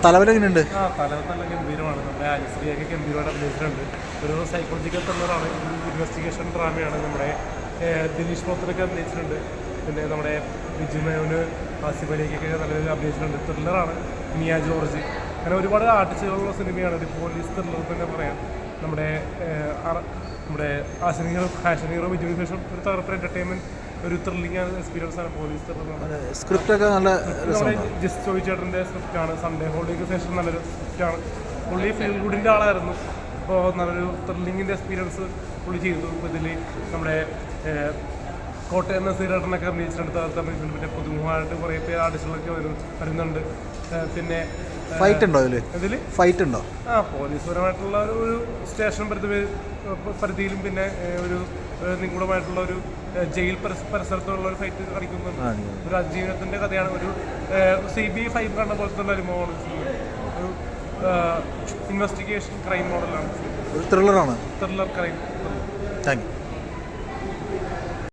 തലവൻ എങ്ങനെയുണ്ട്? തലവൻ നല്ല ഗംഭീരമാണ്. നമ്മുടെ ആലിശ്രീയൊക്കെ ഗംഭീരമായിട്ട് അഭിനയിച്ചിട്ടുണ്ട്. ഒരു സൈക്കോളജിക്കൽ ത്രില്ലറാണ്, ഇൻവെസ്റ്റിഗേഷൻ ഡ്രാമയാണ്. നമ്മുടെ ദിനേശ് പോത്തനൊക്കെ അഭിനയിച്ചിട്ടുണ്ട്. പിന്നെ നമ്മുടെ വിജു മേനോന്, ആസിഫ് അലിയൊക്കെ നല്ലൊരു അഭിനയിച്ചിട്ടുണ്ട്. ത്രില്ലറാണ്. മിയ ജോർജ്, അങ്ങനെ ഒരുപാട് ആർട്ടിസ്റ്റുകളുള്ള സിനിമയാണ്. ഒരു പോലീസ് ത്രില്ലർ തന്നെ പറയാം. നമ്മുടെ ആഷൻ ഹീറോ വിജയ് ശേഷം ഒരു തകർപ്പൻ എൻ്റർടൈൻമെൻറ്റ്, ഒരു ത്രില്ലിംഗ് എക്സ്പീരിയൻസ് ആണ് പോലീസ് ത്രില്ലർ. സ്ക്രിപ്റ്റൊക്കെ നല്ല നമ്മുടെ ജസ്റ്റ് ചോദിച്ചേട്ടൻ്റെ സ്ക്രിപ്റ്റാണ്. സൺഡേ ഹോളിഡേക്ക് ശേഷം നല്ലൊരു സ്ക്രിപ്റ്റാണ്. പുള്ളി ഫീൽ ഗുഡിൻ്റെ ആളായിരുന്നു. അപ്പോൾ നല്ലൊരു ത്രില്ലിങ്ങിൻ്റെ എക്സ്പീരിയൻസ് പുള്ളി ചെയ്തു. ഇതിൽ നമ്മുടെ കോട്ടയം നസീറേട്ടനൊക്കെ അഭിനയിച്ചിട്ടുണ്ട്, അഭിനയിച്ചിട്ടുണ്ട്. പിന്നെ പുതുമുഖമായിട്ട് കുറേ പേര് ആർട്ടിസ്റ്റുകളൊക്കെ വരുന്നുണ്ട്. പിന്നെ ഫൈറ്റ് ഉണ്ടോ ഇതിൽ? ഫൈറ്റ് ഉണ്ടോ? പോലീസുപരമായിട്ടുള്ള ഒരു സ്റ്റേഷൻ പരിധിയിലും പിന്നെ ഒരു നിഗൂഢമായിട്ടുള്ള ഒരു ജയിൽ പരിസരത്തുള്ള ഒരു ഫൈറ്റ് കാണിക്കുന്നുണ്ട്. ഒരു അതിജീവനത്തിൻ്റെ കഥയാണ്. ഒരു CBI 5 കണ്ട പോലത്തെ ഒരു മോഡൽ, ഒരു ഇൻവെസ്റ്റിഗേഷൻ ക്രൈം മോഡലാണ്. ത്രില്ലറാണ്. Thriller crime. Thank U.